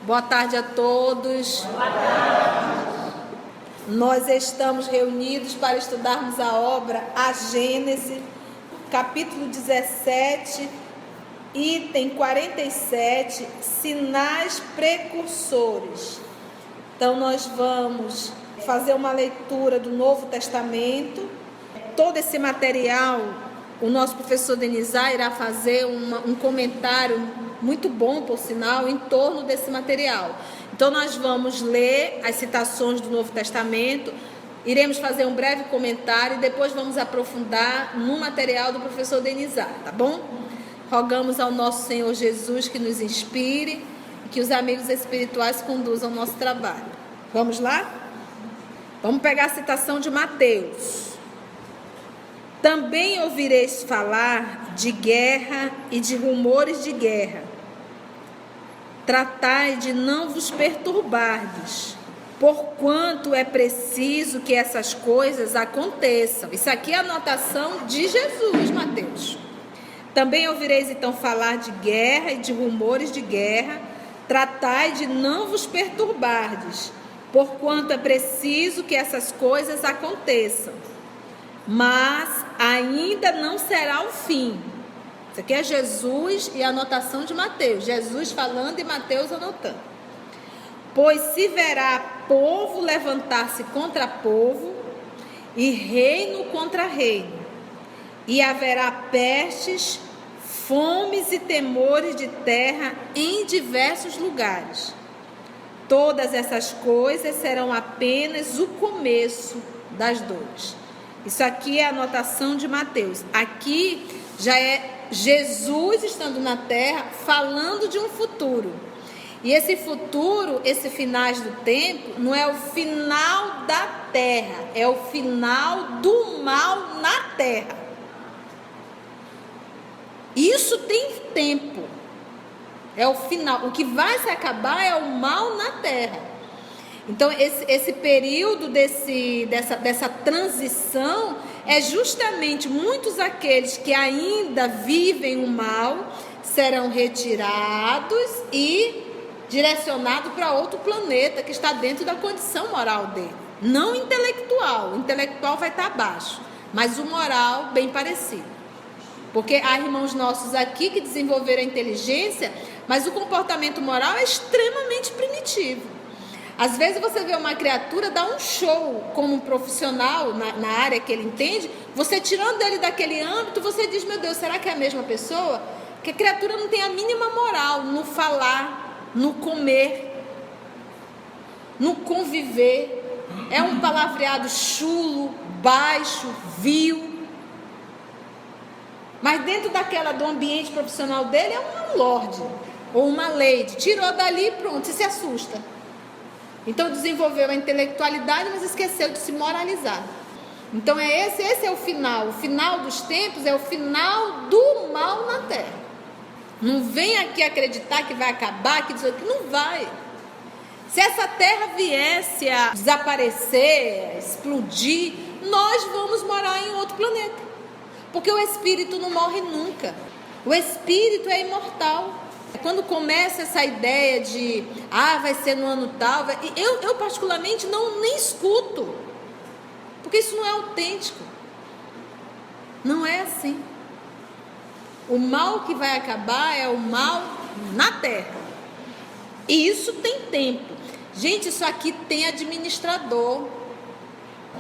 Boa tarde a todos. Boa tarde. Nós estamos reunidos para estudarmos a obra A Gênese, capítulo 17, item 47, sinais precursores. Então nós vamos fazer uma leitura do Novo Testamento. Todo esse material, o nosso professor Denizar irá fazer um comentário muito bom, por sinal, em torno desse material. Então nós vamos ler as citações do Novo Testamento, iremos fazer um breve comentário e depois vamos aprofundar no material do professor Denizar, tá bom? Rogamos ao nosso Senhor Jesus que nos inspire e que os amigos espirituais conduzam o nosso trabalho. Vamos lá? Vamos pegar a citação de Mateus. Também ouvireis falar de guerra e de rumores de guerra. Tratai de não vos perturbardes, porquanto é preciso que essas coisas aconteçam. Isso aqui é a anotação de Jesus, Mateus. Também ouvireis então falar de guerra e de rumores de guerra. Tratai de não vos perturbardes, porquanto é preciso que essas coisas aconteçam. Mas ainda não será o fim. Isso aqui é Jesus e a anotação de Mateus. Jesus falando e Mateus anotando. Pois se verá povo levantar-se contra povo e reino contra reino. E haverá pestes, fomes e temores de terra em diversos lugares. Todas essas coisas serão apenas o começo das dores. Isso aqui é a anotação de Mateus. Aqui já é Jesus estando na terra falando de um futuro. E esse futuro, esse finais do tempo, não é o final da terra, é o final do mal na terra. Isso tem tempo. É o final. O que vai se acabar é o mal na terra. Então, esse período dessa transição é justamente muitos aqueles que ainda vivem o mal serão retirados e direcionados para outro planeta que está dentro da condição moral dele. Não intelectual. O intelectual vai estar abaixo, mas o moral bem parecido. Porque há irmãos nossos aqui que desenvolveram a inteligência, mas o comportamento moral é extremamente primitivo. Às vezes você vê uma criatura dar um show como um profissional na área que ele entende, você tirando ele daquele âmbito, você diz, meu Deus, será que é a mesma pessoa? Que a criatura não tem a mínima moral no falar, no comer, no conviver. É um palavreado chulo, baixo, vil. Mas dentro do ambiente profissional dele é um lorde ou uma lady. Tirou dali e pronto, e se assusta. Então desenvolveu a intelectualidade, mas esqueceu de se moralizar. Então esse é o final. O final dos tempos é o final do mal na terra. Não vem aqui acreditar que vai acabar, que não vai. Se essa terra viesse a desaparecer, a explodir, nós vamos morar em outro planeta. Porque o espírito não morre nunca. O espírito é imortal. Quando começa essa ideia de vai ser no ano tal, eu particularmente nem escuto, porque isso não é autêntico. Não é assim. O mal que vai acabar é o mal na terra. E isso tem tempo. Gente, isso aqui tem administrador.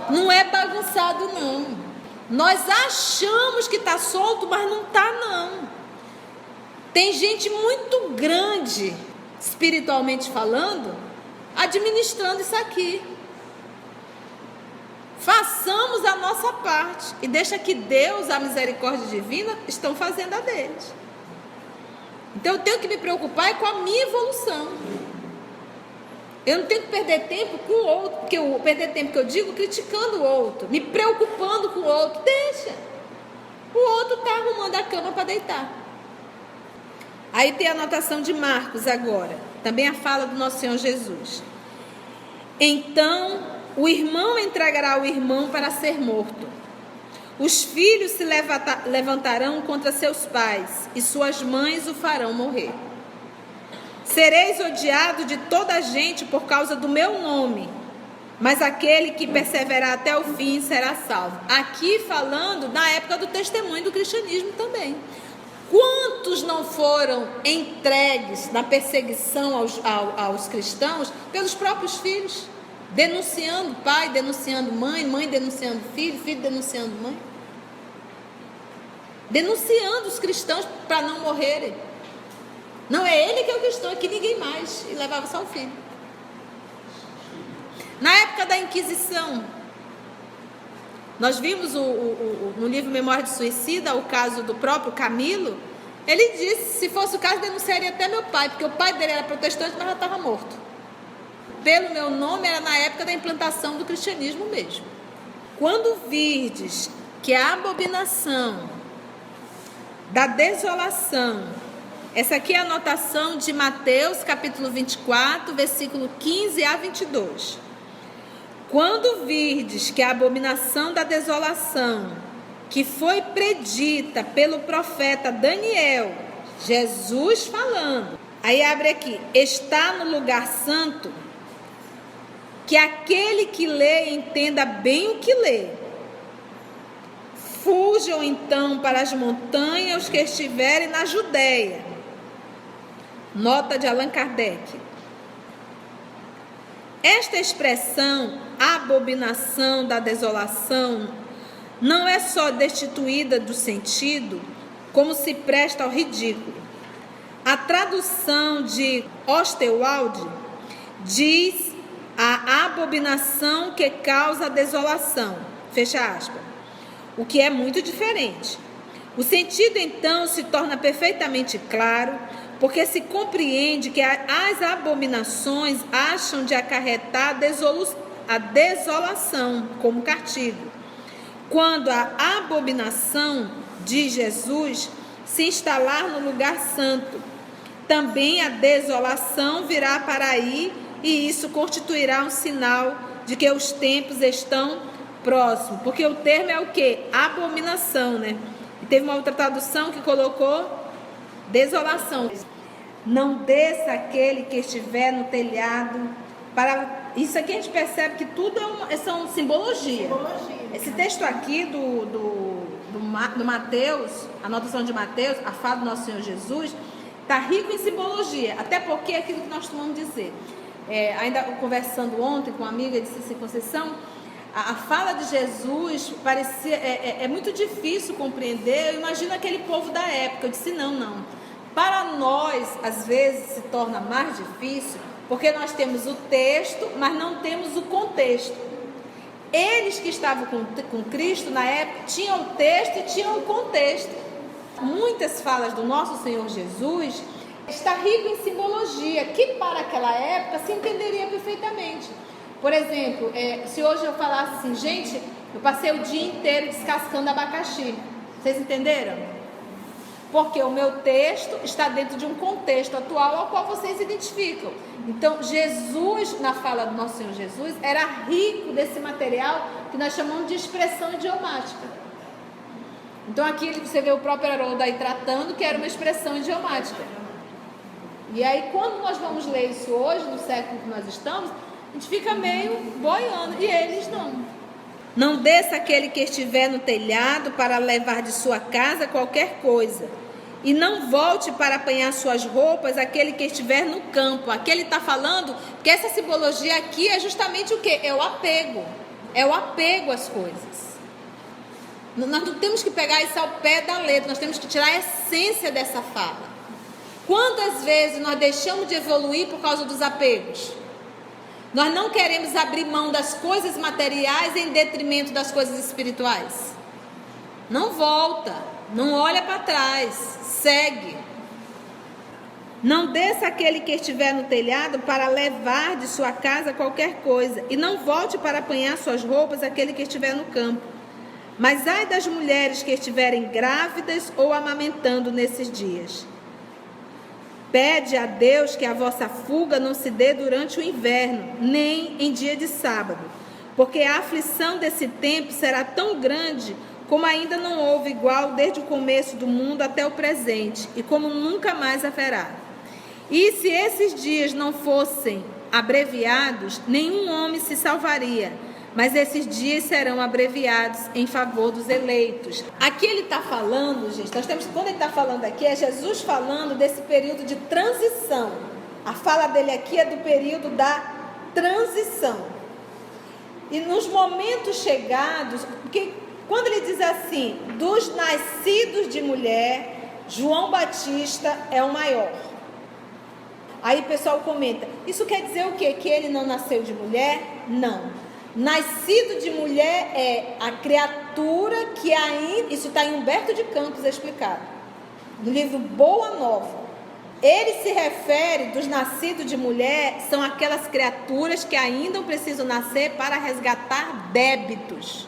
Não é bagunçado, não. Nós achamos que está solto, mas não está, não. Tem gente muito grande, espiritualmente falando, administrando isso aqui. Façamos a nossa parte e deixa que Deus, a misericórdia divina, estão fazendo a deles. Então eu tenho que me preocupar com a minha evolução. Eu não tenho que perder tempo com o outro, porque perder tempo que eu digo criticando o outro, me preocupando com o outro. Deixa. O outro está arrumando a cama para deitar. Aí tem a anotação de Marcos agora, também a fala do nosso Senhor Jesus. Então, o irmão entregará o irmão para ser morto. Os filhos se levantarão contra seus pais, e suas mães o farão morrer. Sereis odiado de toda a gente por causa do meu nome, mas aquele que perseverar até o fim será salvo. Aqui falando da época do testemunho do cristianismo também. Quantos não foram entregues na perseguição aos cristãos pelos próprios filhos? Denunciando pai, denunciando mãe, mãe denunciando filho, filho denunciando mãe. Denunciando os cristãos para não morrerem. Não é ele que é o cristão, é que ninguém mais. E levava só o filho. Na época da Inquisição, nós vimos no livro Memória de Suicida, o caso do próprio Camilo. Ele disse, se fosse o caso, denunciaria até meu pai, porque o pai dele era protestante, mas já estava morto. Pelo meu nome, era na época da implantação do cristianismo mesmo. Quando virdes que a abominação da desolação, essa aqui é a anotação de Mateus, capítulo 24, versículo 15 a 22. Quando virdes que a abominação da desolação, que foi predita pelo profeta Daniel, Jesus falando, aí abre aqui, está no lugar santo, que aquele que lê entenda bem o que lê. Fujam então para as montanhas os que estiverem na Judéia. Nota de Allan Kardec. Esta expressão, abominação da desolação, não é só destituída do sentido, como se presta ao ridículo. A tradução de Osterwald diz a abominação que causa a desolação, fecha aspas, o que é muito diferente. O sentido então se torna perfeitamente claro, porque se compreende que as abominações acham de acarretar a desolação como castigo, quando a abominação de Jesus se instalar no lugar santo, também a desolação virá para aí, e isso constituirá um sinal de que os tempos estão próximos, porque o termo é o quê? Abominação, né? E teve uma outra tradução que colocou desolação. Não desça aquele que estiver no telhado. Isso aqui a gente percebe que tudo são simbologia. Esse texto aqui do Mateus, a anotação de Mateus, a fala do nosso Senhor Jesus, está rico em simbologia, até porque é aquilo que nós costumamos dizer. Ainda conversando ontem com uma amiga, disse assim, Conceição, a fala de Jesus parecia, é muito difícil compreender. Eu imagino aquele povo da época. Eu disse, não. Para nós, às vezes, se torna mais difícil, porque nós temos o texto, mas não temos o contexto. Eles que estavam com Cristo na época, tinham o texto e tinham o contexto. Muitas falas do nosso Senhor Jesus está rico em simbologia, que para aquela época se entenderia perfeitamente. Por exemplo, se hoje eu falasse assim, gente, eu passei o dia inteiro descascando abacaxi. Vocês entenderam? Porque o meu texto está dentro de um contexto atual ao qual vocês se identificam. Então, Jesus, na fala do nosso Senhor Jesus, era rico desse material que nós chamamos de expressão idiomática. Então, aqui você vê o próprio Haroldo aí tratando que era uma expressão idiomática. E aí, quando nós vamos ler isso hoje, no século que nós estamos, a gente fica meio boiando, e eles não. Não desça aquele que estiver no telhado para levar de sua casa qualquer coisa, e não volte para apanhar suas roupas aquele que estiver no campo. Aqui ele está falando que essa simbologia aqui é justamente o quê? É o apego. É o apego às coisas. Nós não temos que pegar isso ao pé da letra, nós temos que tirar a essência dessa fala. Quantas vezes nós deixamos de evoluir por causa dos apegos? Nós não queremos abrir mão das coisas materiais em detrimento das coisas espirituais. Não volta, não olha para trás, segue. Não desça aquele que estiver no telhado para levar de sua casa qualquer coisa, e não volte para apanhar suas roupas aquele que estiver no campo. Mas ai das mulheres que estiverem grávidas ou amamentando nesses dias. Pede a Deus que a vossa fuga não se dê durante o inverno, nem em dia de sábado, porque a aflição desse tempo será tão grande como ainda não houve igual desde o começo do mundo até o presente, e como nunca mais haverá. E se esses dias não fossem abreviados, nenhum homem se salvaria, mas esses dias serão abreviados em favor dos eleitos. Aqui ele está falando, gente, quando ele está falando aqui, é Jesus falando desse período de transição. A fala dele aqui é do período da transição. E nos momentos chegados, porque quando ele diz assim, dos nascidos de mulher, João Batista é o maior. Aí o pessoal comenta, isso quer dizer o quê? Que ele não nasceu de mulher? Não. Nascido de mulher é a criatura que ainda... Isso está em Humberto de Campos explicado, no livro Boa Nova. Ele se refere, dos nascidos de mulher, são aquelas criaturas que ainda precisam nascer para resgatar débitos.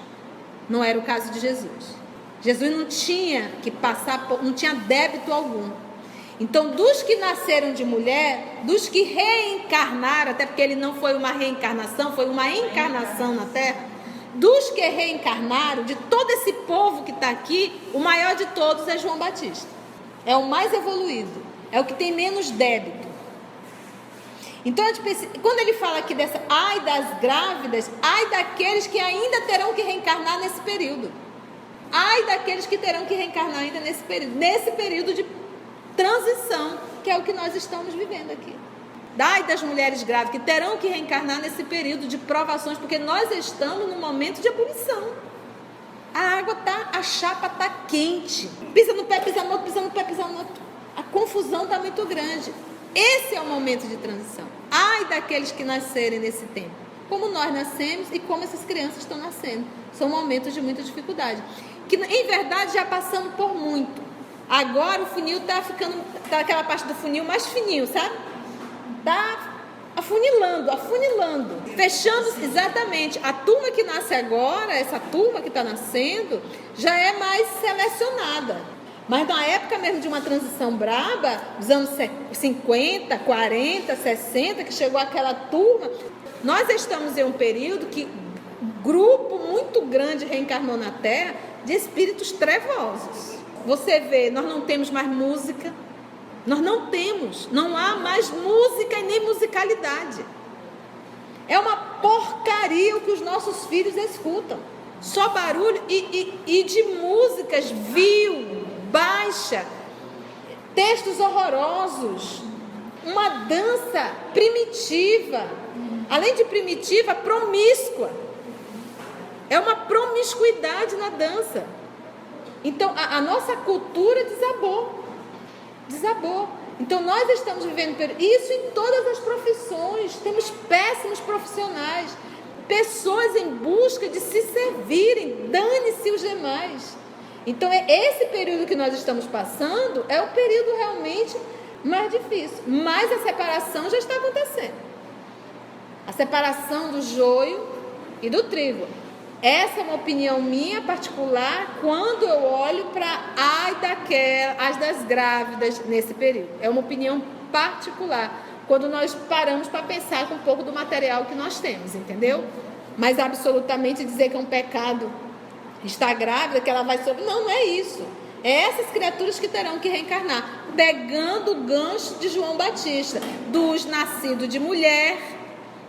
Não era o caso de Jesus. Jesus não tinha que passar, não tinha débito algum. Então, dos que nasceram de mulher, dos que reencarnaram, até porque ele não foi uma reencarnação, foi uma encarnação na Terra, dos que reencarnaram, de todo esse povo que está aqui, o maior de todos é João Batista. É o mais evoluído, é o que tem menos débito. Então, quando ele fala aqui dessa, ai das grávidas, ai daqueles que ainda terão que reencarnar nesse período. Ai daqueles que terão que reencarnar ainda nesse período de transição, que é o que nós estamos vivendo aqui. Ai das mulheres grávidas que terão que reencarnar nesse período de provações, porque nós estamos num momento de ebulição. A água a chapa está quente. Pisa no pé, pisa no outro, pisa no pé, pisa no outro. A confusão está muito grande. Esse é o momento de transição. Ai daqueles que nascerem nesse tempo. Como nós nascemos e como essas crianças estão nascendo. São momentos de muita dificuldade. Que, em verdade, já passamos por muito. Agora o funil está ficando, está aquela parte do funil mais fininho, sabe? Está afunilando, fechando, exatamente. A turma que nasce agora, essa turma que está nascendo, já é mais selecionada. Mas na época mesmo de uma transição braba, dos anos 50, 40, 60, que chegou aquela turma, nós estamos em um período que um grupo muito grande reencarnou na Terra de espíritos trevosos. Você vê, nós não temos mais música, não há mais música e nem musicalidade. É uma porcaria o que os nossos filhos escutam. Só barulho e de músicas baixa, textos horrorosos, uma dança primitiva, além de primitiva, promíscua. É uma promiscuidade na dança. Então, a nossa cultura desabou. Então, nós estamos vivendo isso em todas as profissões. Temos péssimos profissionais, pessoas em busca de se servirem, dane-se os demais. Então, esse período que nós estamos passando é o período realmente mais difícil. Mas a separação já está acontecendo. A separação do joio e do trigo. Essa é uma opinião minha particular quando eu olho para as das grávidas nesse período. É uma opinião particular, quando nós paramos para pensar com um pouco do material que nós temos, entendeu? Mas absolutamente dizer que é um pecado estar grávida, que ela vai sofrer. Não é isso. É essas criaturas que terão que reencarnar, pegando o gancho de João Batista. Dos nascidos de mulher,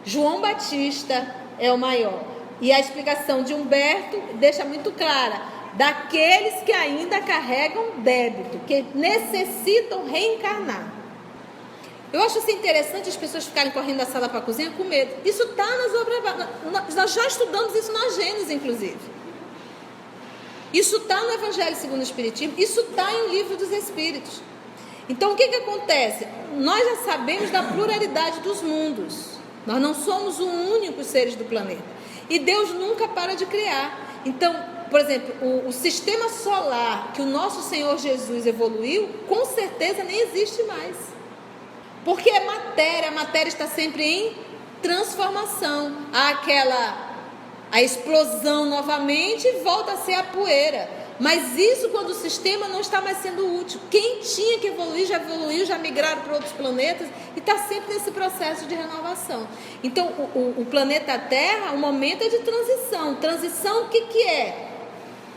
João Batista é o maior. E a explicação de Humberto deixa muito clara, daqueles que ainda carregam débito, que necessitam reencarnar. Eu acho assim interessante as pessoas ficarem correndo da sala para a cozinha com medo. Isso está nas obras, nós já estudamos isso na Gênesis, inclusive. Isso está no Evangelho segundo o Espiritismo, isso está em O Livro dos Espíritos. Então, o que acontece? Nós já sabemos da pluralidade dos mundos. Nós não somos os únicos seres do planeta. E Deus nunca para de criar. Então, por exemplo, o sistema solar que o nosso Senhor Jesus evoluiu, com certeza nem existe mais. Porque é matéria, a matéria está sempre em transformação. Há a explosão novamente e volta a ser a poeira. Mas isso quando o sistema não está mais sendo útil. Quem tinha que evoluir, já evoluiu, já migraram para outros planetas e está sempre nesse processo de renovação. Então, o planeta Terra, o momento é de transição. Transição, o que é?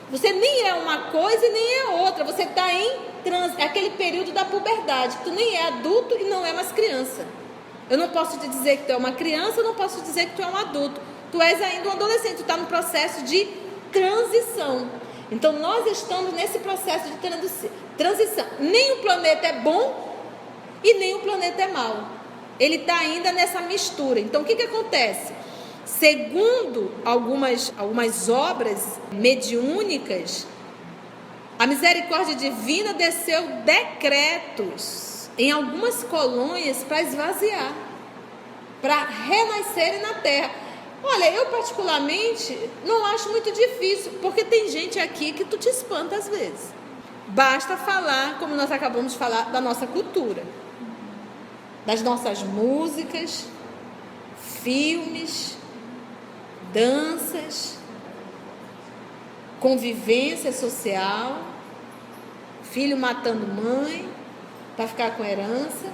Você nem é uma coisa e nem é outra. Você está é aquele período da puberdade, que tu nem é adulto e não é mais criança. Eu não posso te dizer que tu é uma criança, eu não posso te dizer que tu é um adulto. Tu és ainda um adolescente, tu está no processo de transição. Então, nós estamos nesse processo de transição. Nem o planeta é bom e nem o planeta é mau. Ele está ainda nessa mistura. Então, o que acontece? Segundo algumas obras mediúnicas, a misericórdia divina desceu decretos em algumas colônias para esvaziar, para renascerem na Terra. Olha, eu particularmente não acho muito difícil, porque tem gente aqui que tu te espanta às vezes. Basta falar, como nós acabamos de falar, da nossa cultura, das nossas músicas, filmes, danças, convivência social, filho matando mãe para ficar com herança.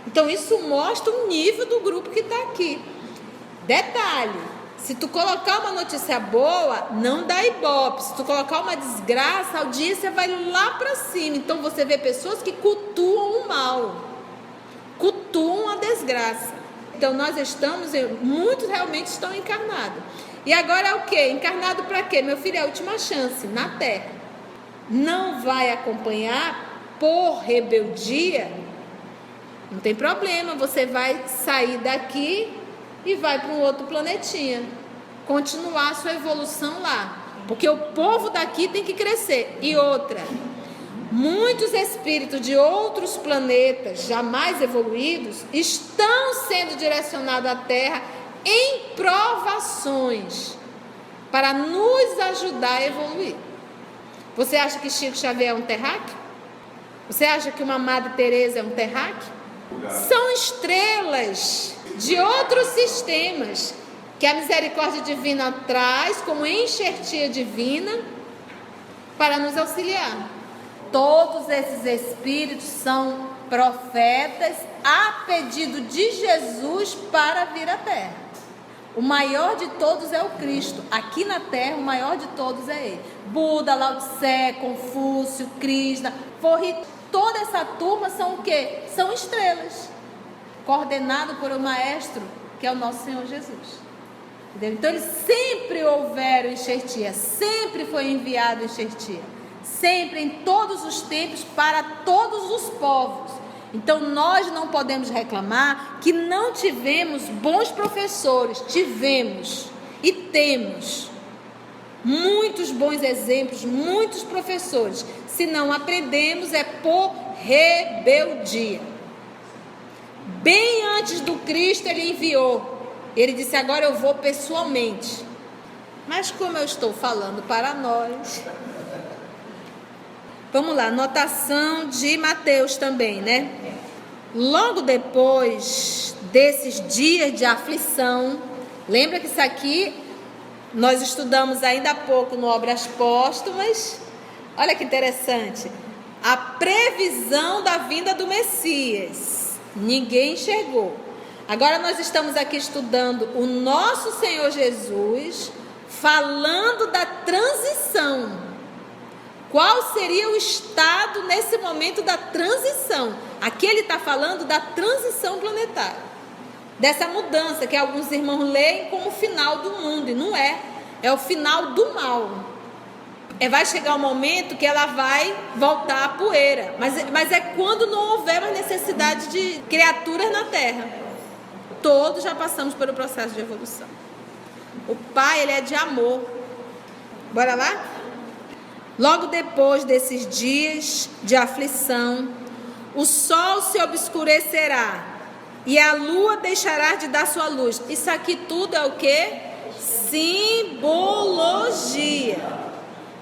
Então isso mostra o nível do grupo que está aqui. Detalhe, se tu colocar uma notícia boa, não dá ibope. Se tu colocar uma desgraça, a audiência vai lá para cima. Então você vê pessoas que cultuam o mal, cultuam a desgraça. Então nós muitos realmente estão encarnados. E agora é o quê? Encarnado para quê? Meu filho, é a última chance na Terra. Não vai acompanhar por rebeldia, não tem problema, você vai sair daqui e vai para um outro planetinha, continuar a sua evolução lá, porque o povo daqui tem que crescer. E outra, muitos espíritos de outros planetas jamais evoluídos estão sendo direcionados à Terra em provações para nos ajudar a evoluir. Você acha que Chico Xavier é um terráqueo? Você acha que uma Madre Teresa é um terráqueo? São estrelas de outros sistemas que a misericórdia divina traz como enxertia divina para nos auxiliar. Todos esses espíritos são profetas a pedido de Jesus para vir à Terra. O maior de todos é o Cristo. Aqui na Terra, o maior de todos é Ele. Buda, Lao Tse, Confúcio, Krishna, Forri, toda essa turma são o quê? São estrelas, coordenado por um maestro, que é o nosso Senhor Jesus. Entendeu? Então, eles sempre houveram enxertia, sempre foi enviado enxertia. Sempre, em todos os tempos, para todos os povos. Então nós não podemos reclamar que não tivemos bons professores. Tivemos e temos muitos bons exemplos, muitos professores. Se não aprendemos é por rebeldia. Bem antes do Cristo ele enviou. Ele disse: agora eu vou pessoalmente. Mas como eu estou falando para nós, vamos lá, anotação de Mateus também, né? Logo depois desses dias de aflição, lembra que isso aqui nós estudamos ainda há pouco no Obras Póstumas. Olha que interessante, a previsão da vinda do Messias, ninguém enxergou. Agora nós estamos aqui estudando o nosso Senhor Jesus, falando da transição. Qual seria o estado nesse momento da transição? Aqui ele está falando da transição planetária, dessa mudança que alguns irmãos leem como o final do mundo, e não é, é o final do mal. Vai chegar um momento que ela vai voltar à poeira, mas é quando não houver mais necessidade de criaturas na Terra. Todos já passamos pelo processo de evolução. O Pai, ele é de amor. Bora lá? Logo depois desses dias de aflição, o sol se obscurecerá e a lua deixará de dar sua luz. Isso aqui tudo é o quê? Simbologia.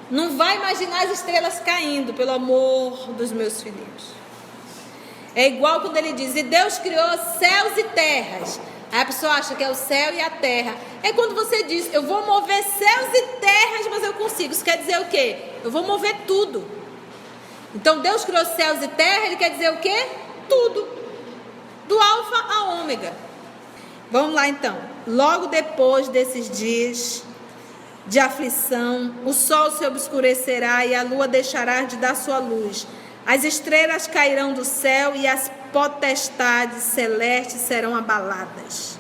Não vai imaginar as estrelas caindo, pelo amor dos meus filhos. É igual quando ele diz: e Deus criou céus e terras. Aí a pessoa acha que é o céu e a terra. É quando você diz: eu vou mover céus e terras, mas eu consigo. Isso quer dizer o quê? Eu vou mover tudo. Então Deus criou céus e terra, Ele quer dizer o quê? Tudo. Do alfa a ômega. Vamos lá então. Logo depois desses dias de aflição, o sol se obscurecerá e a lua deixará de dar sua luz. As estrelas cairão do céu e as potestades celestes serão abaladas.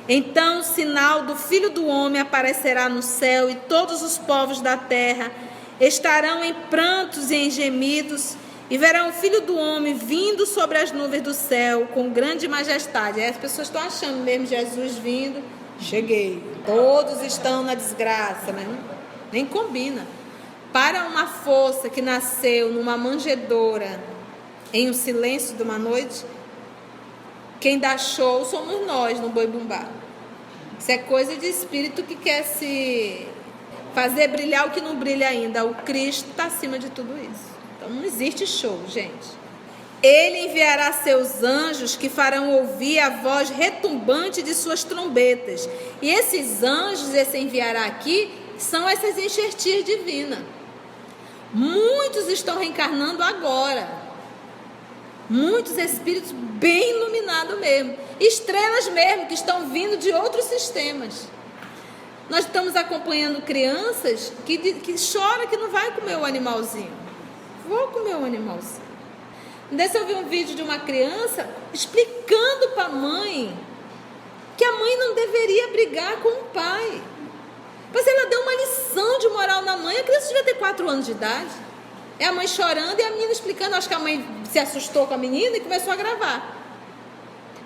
Então o sinal do Filho do Homem aparecerá no céu e todos os povos da terra estarão em prantos e em gemidos e verão o Filho do Homem vindo sobre as nuvens do céu com grande majestade. Aí as pessoas estão achando mesmo Jesus vindo. Cheguei. Todos estão na desgraça, né? Nem combina. Para uma força que nasceu numa manjedoura em um silêncio de uma noite, quem dá show somos nós no Boi Bumbá. Isso é coisa de espírito que quer se fazer brilhar o que não brilha ainda. O Cristo está acima de tudo isso. Então não existe show, gente. Ele enviará seus anjos que farão ouvir a voz retumbante de suas trombetas. E esses anjos, esse enviará aqui, são essas enxertias divinas. Muitos estão reencarnando agora. Muitos espíritos bem iluminados mesmo. Estrelas mesmo, que estão vindo de outros sistemas. Nós estamos acompanhando crianças que choram que não vai comer o animalzinho. Vou comer o animalzinho. Desse eu vi um vídeo de uma criança explicando para a mãe que a mãe não deveria brigar com o pai. Mas ela deu uma lição de moral na mãe. A criança devia ter 4 anos de idade. É a mãe chorando e a menina explicando. Acho que a mãe se assustou com a menina e começou a gravar.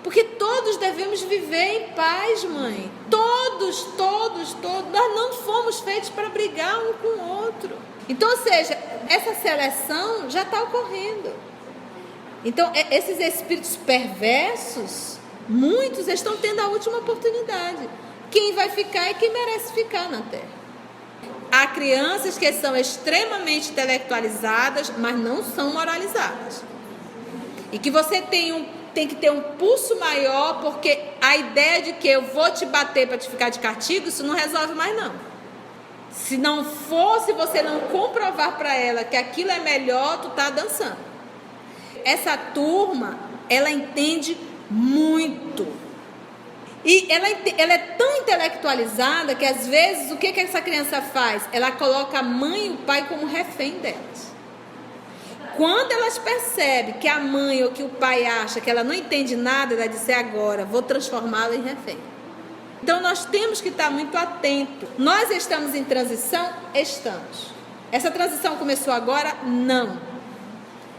Porque todos devemos viver em paz, mãe. Todos. Nós não fomos feitos para brigar um com o outro. Então, ou seja, essa seleção já está ocorrendo. Então, esses espíritos perversos, muitos estão tendo a última oportunidade. Quem vai ficar é quem merece ficar na Terra. Há crianças que são extremamente intelectualizadas, mas não são moralizadas. E que você tem que ter um pulso maior, porque a ideia de que eu vou te bater para te ficar de castigo, isso não resolve mais não. Se não for, se você não comprovar para ela que aquilo é melhor, tu tá dançando. Essa turma, ela entende muito. E ela é tão intelectualizada que às vezes o que essa criança faz? Ela coloca a mãe e o pai como refém delas. Quando elas percebem que a mãe ou que o pai acha que ela não entende nada, ela diz: agora, vou transformá-la em refém. Então nós temos que estar muito atentos. Nós estamos em transição? Estamos. Essa transição começou agora? Não.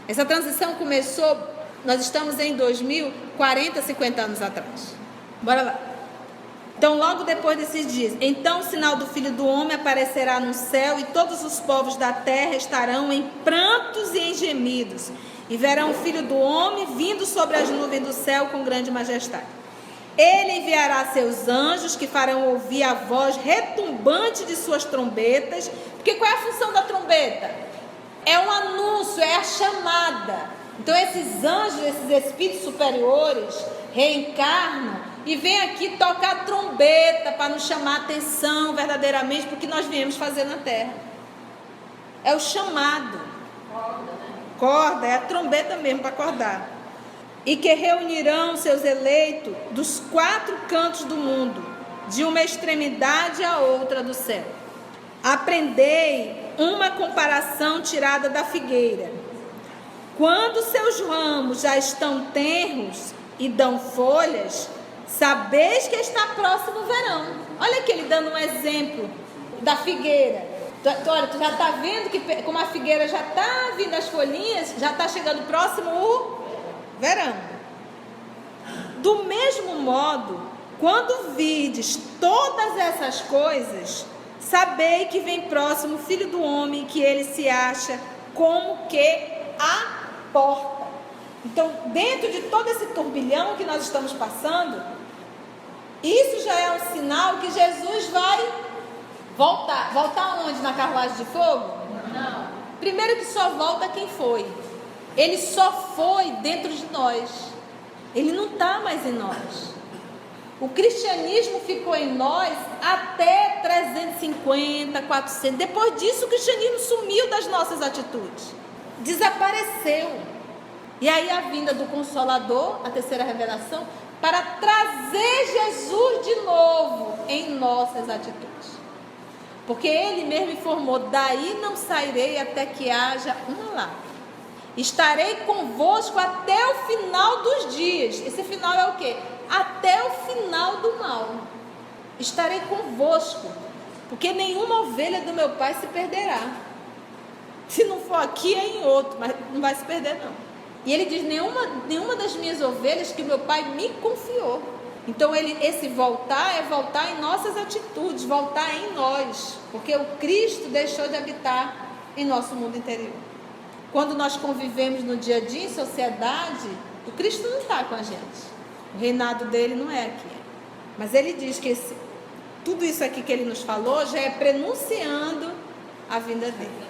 Essa transição começou, nós estamos em 2000, 40, 50 anos atrás. Bora lá. Então, logo depois desses dias, então o sinal do Filho do Homem aparecerá no céu e todos os povos da terra estarão em prantos e em gemidos. E verão o Filho do Homem vindo sobre as nuvens do céu com grande majestade. Ele enviará seus anjos que farão ouvir a voz retumbante de suas trombetas. Porque qual é a função da trombeta? É um anúncio, é a chamada. Então esses anjos, esses espíritos superiores reencarnam e vêm aqui tocar a trombeta para nos chamar a atenção verdadeiramente para o que nós viemos fazer na Terra. É o chamado. Corda, é a trombeta mesmo para acordar. E que reunirão seus eleitos dos 4 cantos do mundo, de uma extremidade à outra do céu. Aprendei uma comparação tirada da figueira. Quando seus ramos já estão tenros e dão folhas, sabeis que está próximo o verão. Olha aqui ele dando um exemplo da figueira. Olha, tu já está vendo que como a figueira já está vindo as folhinhas, já está chegando próximo o verão. Do mesmo modo, quando vides todas essas coisas, sabei que vem próximo o Filho do Homem, que ele se acha como que a porta. Então, dentro de todo esse turbilhão que nós estamos passando, isso já é um sinal que Jesus vai voltar. Voltar onde? Na carruagem de fogo? Não. Primeiro que só volta quem foi. Ele só foi dentro de nós. Ele não está mais em nós. O cristianismo ficou em nós até 350, 400. Depois disso, o cristianismo sumiu das nossas atitudes. Desapareceu. E aí a vinda do Consolador, a terceira revelação, para trazer Jesus de novo em nossas atitudes. Porque ele mesmo informou: daí não sairei até que haja um milagre. Estarei convosco até o final dos dias. Esse final é o quê? Até o final do mal. Estarei convosco, porque nenhuma ovelha do meu Pai se perderá. Se não for aqui, é em outro, mas não vai se perder não. E ele diz: nenhuma das minhas ovelhas que meu Pai me confiou. Então esse voltar é voltar em nossas atitudes, voltar em nós, porque o Cristo deixou de habitar em nosso mundo interior. Quando nós convivemos no dia a dia, em sociedade, o Cristo não está com a gente. O reinado dele não é aqui. Mas ele diz que tudo isso aqui que ele nos falou já é prenunciando a vinda dele.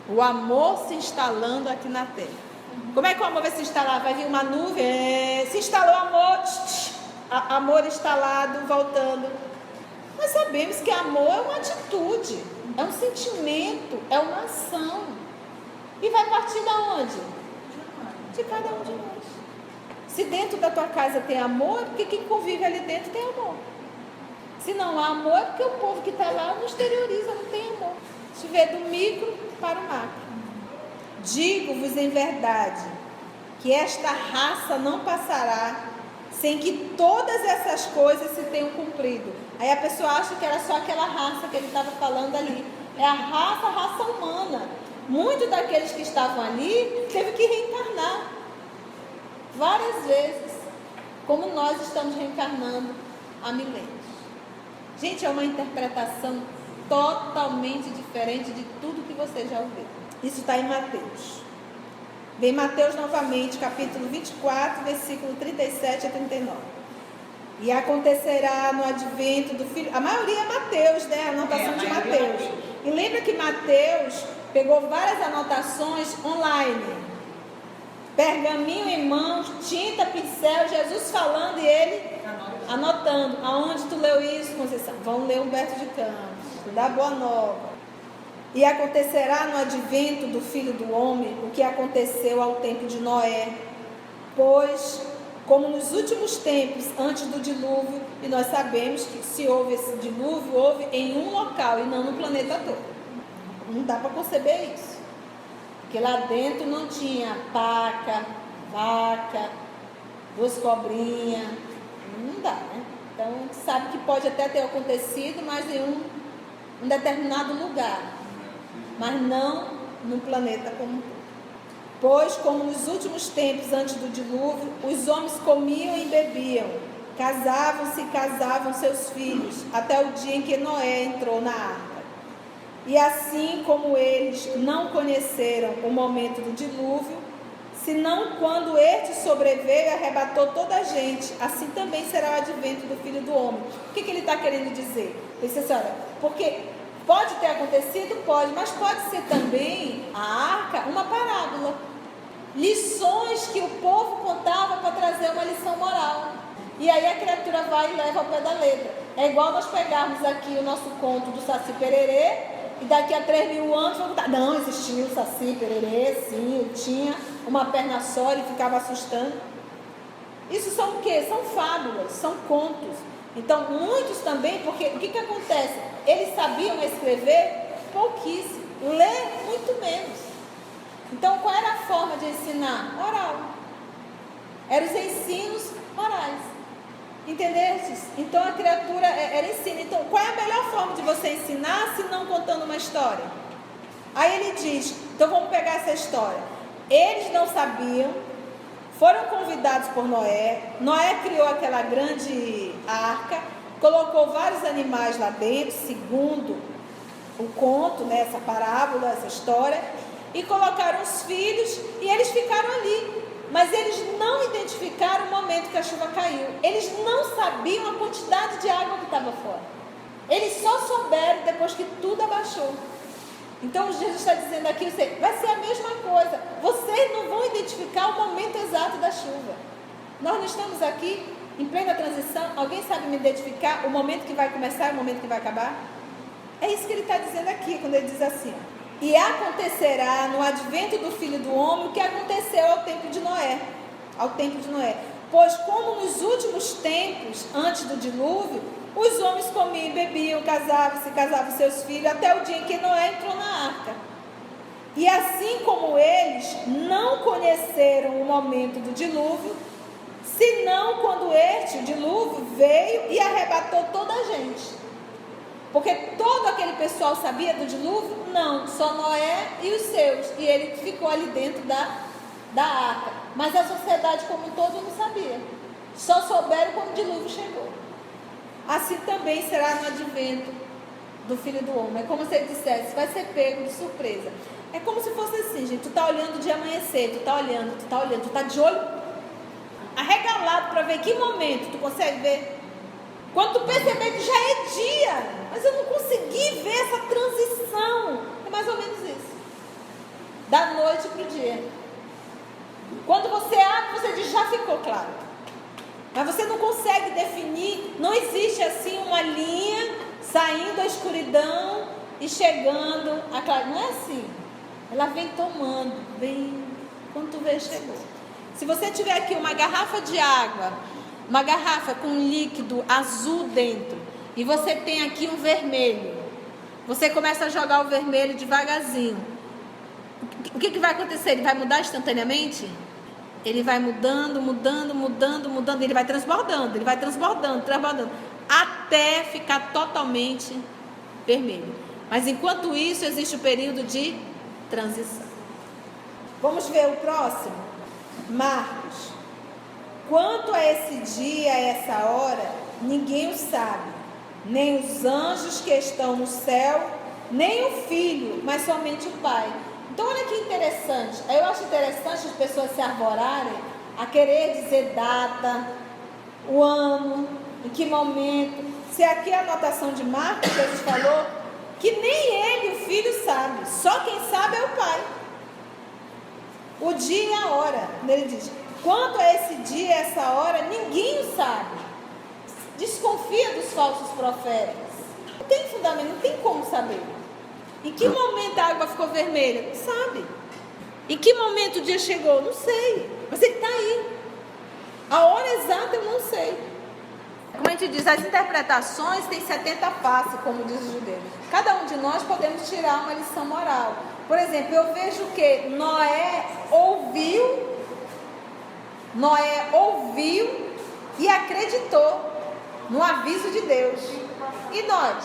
O amor se instalando aqui na terra. Como é que o amor vai se instalar? Vai vir uma nuvem, se instalou o amor, amor instalado, voltando. Nós sabemos que amor é uma atitude, é um sentimento, é uma ação. E vai partir de onde? De cada um de nós. Se dentro da tua casa tem amor, é porque quem convive ali dentro tem amor. Se não há amor, é porque o povo que está lá não exterioriza, não tem amor. Se vê do micro para o macro. Digo-vos em verdade, que esta raça não passará sem que todas essas coisas se tenham cumprido. Aí a pessoa acha que era só aquela raça que ele estava falando ali. É a raça humana. Muitos daqueles que estavam ali teve que reencarnar várias vezes, como nós estamos reencarnando há milênios. Gente, é uma interpretação totalmente diferente de tudo que você já ouviu. Isso está em Mateus. Vem Mateus novamente, capítulo 24, versículo 37 a 39. E acontecerá no advento do filho... A maioria é Mateus, né? A anotação de Mateus. E lembra que Mateus pegou várias anotações online. Pergaminho em mãos, tinta, pincel, Jesus falando e ele anotando. Aonde tu leu isso, Conceição? Vamos ler Humberto de Campos, da Boa Nova. E acontecerá no advento do Filho do Homem o que aconteceu ao tempo de Noé. Pois, como nos últimos tempos, antes do dilúvio, e nós sabemos que se houve esse dilúvio, houve em um local e não no planeta todo. Não dá para conceber isso. Porque lá dentro não tinha paca, vaca, 2 cobrinhas. Não dá, né? Então, a gente sabe que pode até ter acontecido, mas em um determinado lugar. Mas não no planeta como um todo. Pois, como nos últimos tempos antes do dilúvio, os homens comiam e bebiam, casavam-se e casavam seus filhos, até o dia em que Noé entrou na arca. E assim como eles não conheceram o momento do dilúvio, senão quando este sobreveio e arrebatou toda a gente, assim também será o advento do Filho do Homem. O que ele está querendo dizer? Ele disse assim, olha, porque pode ter acontecido, pode, mas pode ser também a arca uma parábola. Lições que o povo contava para trazer uma lição moral. E aí a criatura vai e leva ao pé da letra. É igual nós pegarmos aqui o nosso conto do Saci Pererê, e daqui a 3.000 anos vamos contar, não, existia o Saci Pererê, sim, ele tinha uma perna só, ele ficava assustando. Isso são o quê? São fábulas, são contos. Então, muitos também, porque o que acontece? Eles sabiam escrever pouquíssimo, ler muito menos. Então, qual era a forma de ensinar? Oral. Eram os ensinos orais. Entendestes? Então, a criatura era ensino. Então, qual é a melhor forma de você ensinar se não contando uma história? Aí ele diz, então vamos pegar essa história. Eles não sabiam, foram convidados por Noé. Noé criou aquela grande arca, colocou vários animais lá dentro, segundo o conto, né, essa parábola, essa história, e colocaram os filhos e eles ficaram ali. Mas eles não identificaram o momento que a chuva caiu. Eles não sabiam a quantidade de água que estava fora. Eles só souberam depois que tudo abaixou. Então Jesus está dizendo aqui, vai ser a mesma coisa. Vocês não vão identificar o momento exato da chuva. Nós não estamos aqui em plena transição, alguém sabe me identificar o momento que vai começar e o momento que vai acabar? É isso que ele está dizendo aqui, quando ele diz assim: e acontecerá no advento do Filho do Homem o que aconteceu ao tempo de Noé. Ao tempo de Noé. Pois como nos últimos tempos, antes do dilúvio, os homens comiam e bebiam, casavam seus filhos, até o dia em que Noé entrou na arca. E assim como eles não conheceram o momento do dilúvio, senão quando o dilúvio, veio e arrebatou toda a gente. Porque todo aquele pessoal sabia do dilúvio? Não, só Noé e os seus. E ele ficou ali dentro da arca. Mas a sociedade como um todo não sabia. Só souberam quando o dilúvio chegou. Assim também será no advento do Filho do Homem. É como se ele dissesse, vai ser pego de surpresa. É como se fosse assim, gente, tu tá olhando de amanhecer, tu tá olhando, tu tá de olho arregalado para ver que momento tu consegue ver. Quando tu perceber que já é dia, mas eu não consegui ver essa transição. É mais ou menos isso. Da noite para o dia. Quando você abre, você diz, já ficou claro. Mas você não consegue definir, não existe assim uma linha saindo da escuridão e chegando a claridade. Não é assim. Ela vem tomando, vem, quando tu vê, chegou. Se você tiver aqui uma garrafa de água, uma garrafa com um líquido azul dentro, e você tem aqui um vermelho, você começa a jogar o vermelho devagarzinho. O que vai acontecer? Ele vai mudar instantaneamente? Ele vai mudando, ele vai transbordando, até ficar totalmente vermelho. Mas enquanto isso, existe o período de transição. Vamos ver o próximo? Marcos. Quanto a esse dia, a essa hora, ninguém o sabe, nem os anjos que estão no céu, nem o Filho, mas somente o Pai. Então olha que interessante. Eu acho interessante as pessoas se arvorarem a querer dizer data, o ano, em que momento. Se aqui a anotação de Marcos, Jesus falou que nem ele, o Filho, sabe. Só quem sabe é o Pai. O dia e a hora. Ele diz, quanto a esse dia e essa hora, ninguém o sabe. Desconfia dos falsos profetas. Não tem fundamento, não tem como saber. Em que momento a água ficou vermelha? Não sabe. Em que momento o dia chegou? Não sei. Mas ele está aí. A hora exata eu não sei. Como a gente diz, as interpretações têm 70 faces, como diz os judeus. Cada um de nós podemos tirar uma lição moral. Por exemplo, eu vejo que Noé ouviu e acreditou no aviso de Deus. E nós?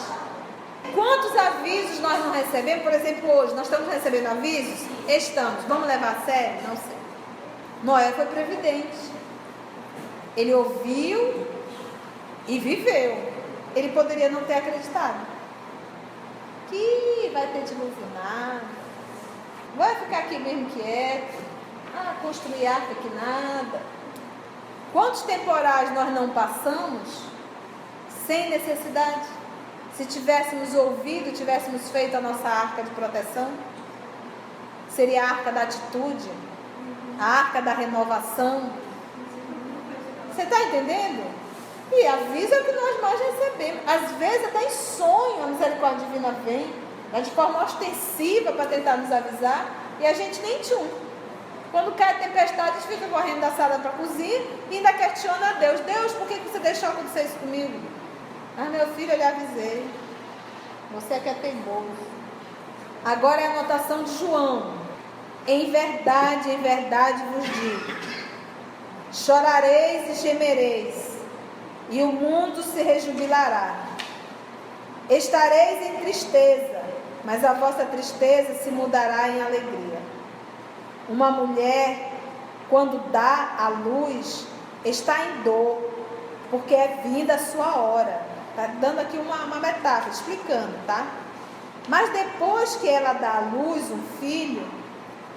Quantos avisos nós não recebemos? Por exemplo, hoje, nós estamos recebendo avisos? Estamos. Vamos levar a sério? Não sei. Noé foi previdente. Ele ouviu e viveu. Ele poderia não ter acreditado. Que vai ter dilúvio nada. Vai ficar aqui mesmo quieto. Construir arca que nada. Quantos temporais nós não passamos sem necessidade? Se tivéssemos ouvido, tivéssemos feito a nossa arca de proteção, seria a arca da atitude, a arca da renovação. Você está entendendo? E aviso é o que nós mais recebemos. Às vezes até em sonho a misericórdia divina vem, de forma ostensiva para tentar nos avisar, e a gente nem tchum. Quando cai a tempestade, a gente fica correndo da sala para a cozinha e ainda questiona a Deus. Deus, por que você deixou acontecer isso comigo? Mas meu filho, eu lhe avisei. Você é que é teimoso. Agora é a anotação de João. Em verdade vos digo, chorareis e gemereis, e o mundo se rejubilará. Estareis em tristeza, mas a vossa tristeza se mudará em alegria. Uma mulher, quando dá à luz, está em dor, porque é vinda a sua hora. Está dando aqui uma metáfora, explicando, tá? Mas depois que ela dá à luz um filho,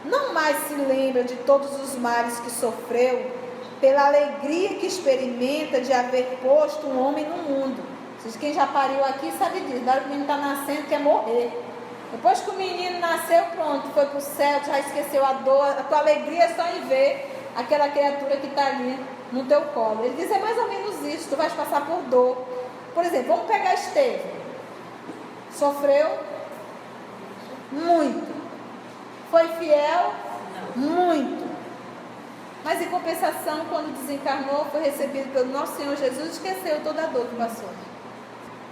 não mais se lembra de todos os males que sofreu, pela alegria que experimenta de haver posto um homem no mundo. Quem já pariu aqui sabe disso. Na hora que o menino está nascendo, quer morrer. Depois que o menino nasceu, pronto, foi para o céu, já esqueceu a dor. A tua alegria é só em ver aquela criatura que está ali no teu colo. Ele diz, é mais ou menos isso, tu vais passar por dor. Por exemplo, vamos pegar Estevão. Sofreu muito. Foi fiel muito. Mas em compensação, quando desencarnou, foi recebido pelo nosso Senhor Jesus, esqueceu toda a dor que passou.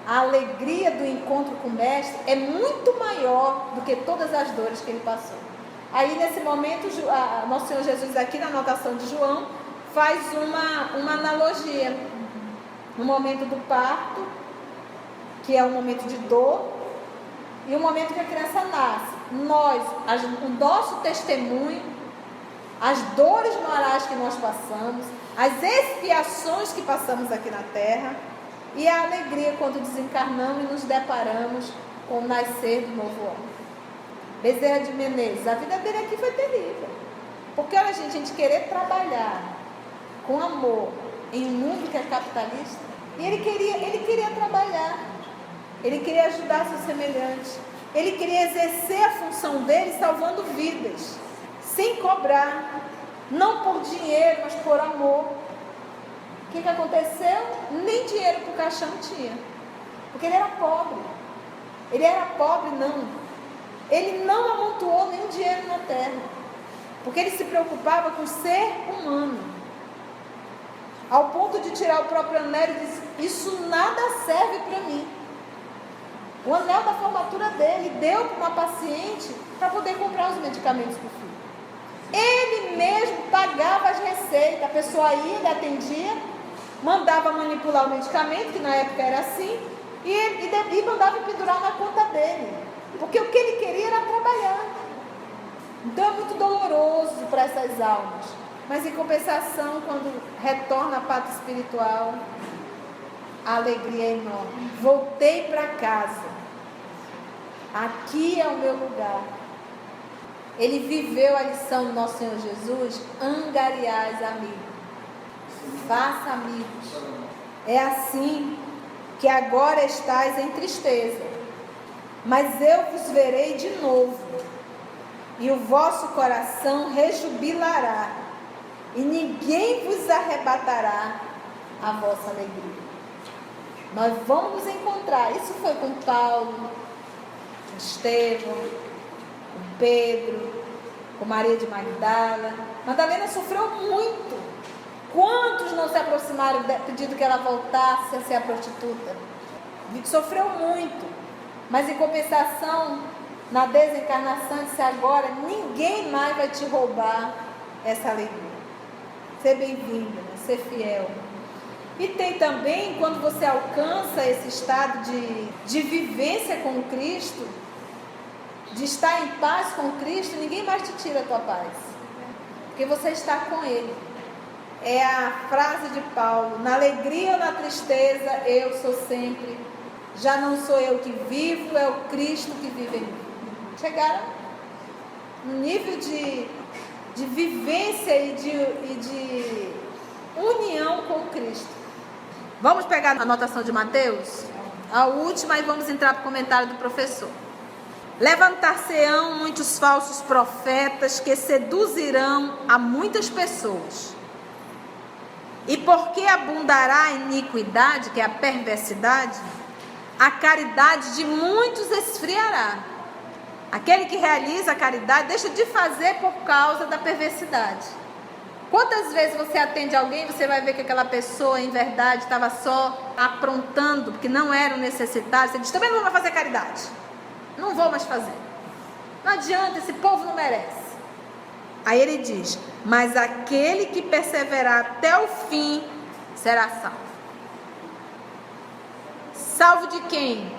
A alegria do encontro com o Mestre é muito maior do que todas as dores que ele passou. Aí nesse momento, nosso Senhor Jesus aqui na anotação de João, faz uma analogia. No momento do parto, que é um momento de dor, e o momento que a criança nasce. O nosso testemunho, as dores morais que nós passamos, as expiações que passamos aqui na Terra, e a alegria quando desencarnamos e nos deparamos com o nascer do novo homem. Bezerra de Menezes, a vida dele aqui foi terrível. Porque olha, a gente querer trabalhar com amor em um mundo que é capitalista, e ele queria trabalhar, ele queria ajudar seus semelhantes, ele queria exercer a função dele salvando vidas, sem cobrar, não por dinheiro, mas por amor. O que aconteceu? Nem dinheiro para o caixão tinha, porque ele era pobre. Ele era pobre, não. Ele não amontoou nenhum dinheiro na terra, porque ele se preocupava com o ser humano, ao ponto de tirar o próprio anel e dizer, isso nada serve para mim. O anel da formatura dele deu para uma paciente para poder comprar os medicamentos para o filho. Ele mesmo pagava as receitas, a pessoa ia, ele atendia, mandava manipular o medicamento, que na época era assim, e mandava pendurar na conta dele, porque o que ele queria era trabalhar. Então é muito doloroso para essas almas, mas em compensação, quando retorna a pátria espiritual, a alegria é enorme. Voltei para casa, aqui é o meu lugar. Ele viveu a lição do nosso Senhor Jesus, angariais amigos. Faça amigos. É assim que agora estais em tristeza, mas eu vos verei de novo, e o vosso coração rejubilará, e ninguém vos arrebatará a vossa alegria. Nós vamos nos encontrar. Isso foi com Paulo, com Estevão, com Pedro, com Maria de Magdala. Madalena sofreu muito. Quantos não se aproximaram pedindo que ela voltasse a ser a prostituta? Sofreu muito. Mas em compensação, na desencarnação, disse agora, ninguém mais vai te roubar essa alegria. Ser bem-vinda, né? Ser fiel. E tem também, quando você alcança esse estado de vivência com Cristo, de estar em paz com Cristo, ninguém mais te tira a tua paz, porque você está com Ele. É a frase de Paulo, na alegria ou na tristeza, eu sou sempre, já não sou eu que vivo, é o Cristo que vive em mim. Chegaram no nível de vivência e de união com Cristo. Vamos pegar a anotação de Mateus, a última, e vamos entrar para o comentário do professor. Levantar-se-ão muitos falsos profetas que seduzirão a muitas pessoas. E porque abundará a iniquidade, que é a perversidade, a caridade de muitos esfriará. Aquele que realiza a caridade deixa de fazer por causa da perversidade. Quantas vezes você atende alguém, você vai ver que aquela pessoa, em verdade, estava só aprontando, porque não era um necessitado. Você diz, também não vou fazer caridade. Não vou mais fazer. Não adianta, esse povo não merece. Aí ele diz, mas aquele que perseverar até o fim, será salvo. Salvo de quem?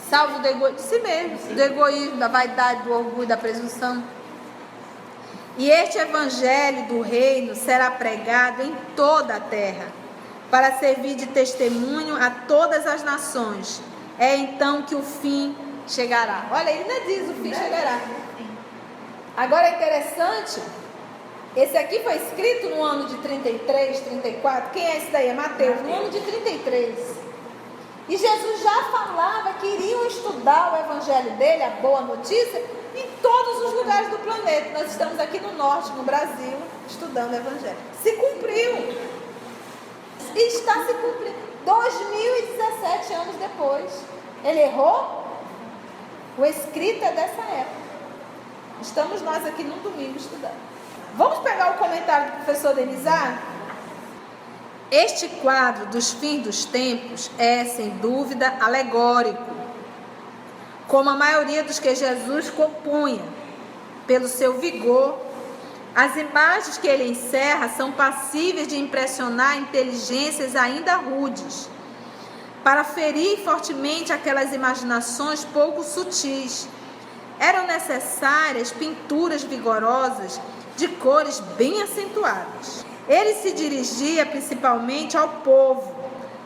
Salvo de si mesmo, do egoísmo, da vaidade, do orgulho, da presunção. E este evangelho do reino será pregado em toda a terra, para servir de testemunho a todas as nações. É então que o fim chegará. Olha, ele ainda diz, o fim chegará. Agora é interessante, esse aqui foi escrito no ano de 33, 34. Quem é esse daí? É Mateus, no ano de 33. E Jesus já falava que iriam estudar o evangelho dele, a boa notícia, em todos os lugares do planeta. Nós estamos aqui no norte, no Brasil, estudando o Evangelho. Se cumpriu. E está se cumprindo. 2017 anos depois. Ele errou? O escrito é dessa época. Estamos nós aqui no domingo estudando. Vamos pegar o comentário do professor Denizar? Este quadro dos fins dos tempos é, sem dúvida, alegórico, como a maioria dos que Jesus compunha. Pelo seu vigor, as imagens que ele encerra são passíveis de impressionar inteligências ainda rudes, para ferir fortemente aquelas imaginações pouco sutis. Eram necessárias pinturas vigorosas de cores bem acentuadas. Ele se dirigia principalmente ao povo,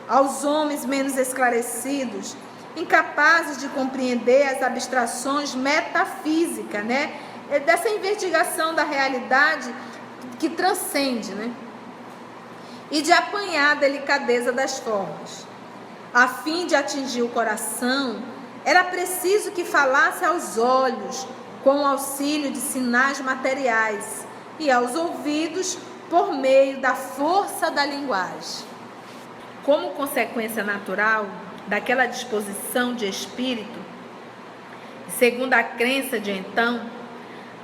aos homens menos esclarecidos, incapazes de compreender as abstrações metafísicas, dessa investigação da realidade que transcende, e de apanhar a delicadeza das formas. A fim de atingir o coração, era preciso que falasse aos olhos, com o auxílio de sinais materiais, e aos ouvidos, por meio da força da linguagem. Como consequência natural daquela disposição de espírito, segundo a crença de então,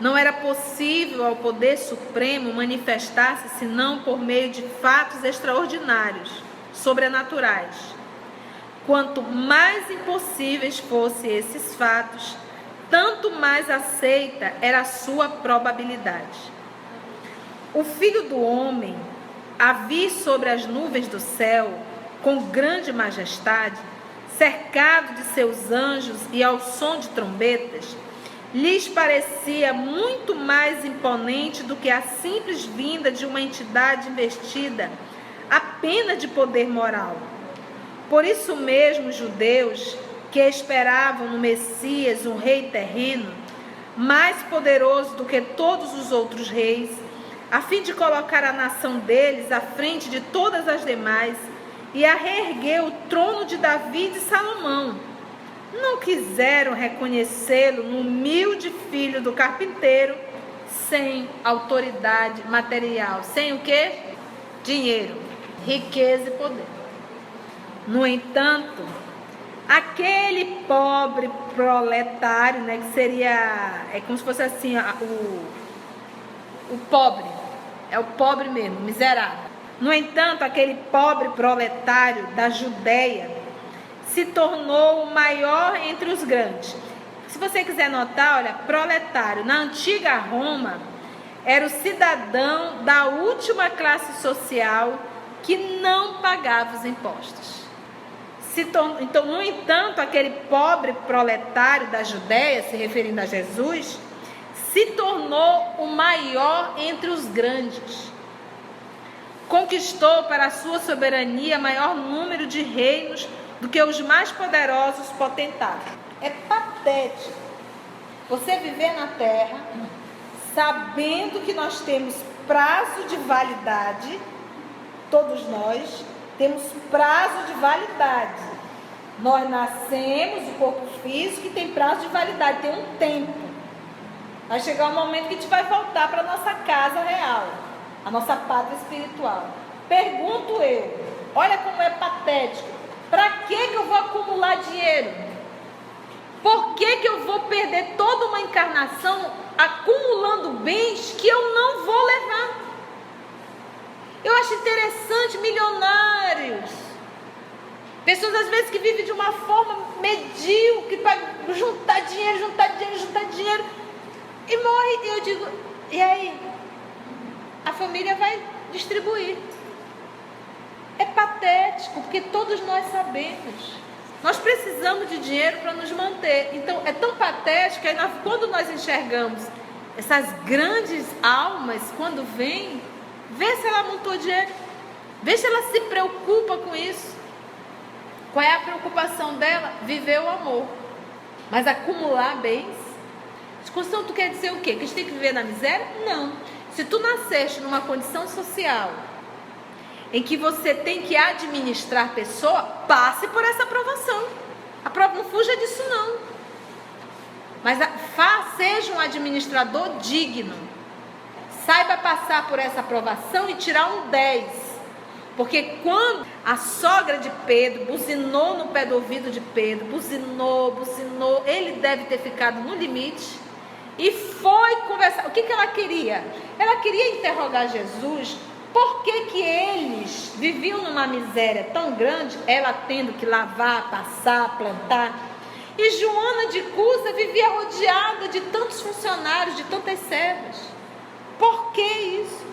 não era possível ao poder supremo manifestar-se senão por meio de fatos extraordinários, sobrenaturais. Quanto mais impossíveis fossem esses fatos, tanto mais aceita era a sua probabilidade. O Filho do Homem, a vir sobre as nuvens do céu, com grande majestade, cercado de seus anjos e ao som de trombetas, lhes parecia muito mais imponente do que a simples vinda de uma entidade investida apenas de poder moral. Por isso mesmo, os judeus, que esperavam no Messias um rei terreno, mais poderoso do que todos os outros reis, a fim de colocar a nação deles à frente de todas as demais e a reerguer o trono de Davi e de Salomão, não quiseram reconhecê-lo no humilde filho do carpinteiro, sem autoridade material, sem o quê? Dinheiro, riqueza e poder. No entanto, aquele pobre proletário, que seria, como se fosse assim, o pobre, é o pobre mesmo, miserável. No entanto, aquele pobre proletário da Judéia se tornou o maior entre os grandes. Se você quiser notar, olha, proletário, na antiga Roma, era o cidadão da última classe social que não pagava os impostos. Então, no entanto, aquele pobre proletário da Judéia, se referindo a Jesus, se tornou o maior entre os grandes. Conquistou para a sua soberania maior número de reinos do que os mais poderosos potentados. É patético você viver na Terra sabendo que nós temos prazo de validade, todos nós temos prazo de validade. Nós nascemos, o corpo físico, que tem prazo de validade, tem um tempo. Vai chegar um momento que a gente vai voltar para a nossa casa real, a nossa pátria espiritual. Pergunto eu, olha como é patético, para que eu vou acumular dinheiro? Por que eu vou perder toda uma encarnação acumulando bens que eu não vou levar? Eu acho interessante milionários, pessoas às vezes que vivem de uma forma medíocre para juntar dinheiro e morre. E eu digo, e aí? A família vai distribuir. É patético, porque todos nós sabemos. Nós precisamos de dinheiro para nos manter. Então, é tão patético que quando nós enxergamos essas grandes almas, quando vêm, vê se ela montou dinheiro. Vê se ela se preocupa com isso. Qual é a preocupação dela? Viver o amor. Mas acumular bens. Constituição, tu quer dizer o quê? Que a gente tem que viver na miséria? Não. Se tu nasceste numa condição social em que você tem que administrar pessoa, passe por essa aprovação. Não fuja disso não. Mas seja um administrador digno. Saiba passar por essa aprovação e tirar um 10. Porque quando a sogra de Pedro buzinou no pé do ouvido de Pedro, buzinou, ele deve ter ficado no limite e foi conversar. O que ela queria? Ela queria interrogar Jesus. Por que eles viviam numa miséria tão grande, ela tendo que lavar, passar, plantar, e Joana de Cusa vivia rodeada de tantos funcionários, de tantas servas? Por que isso?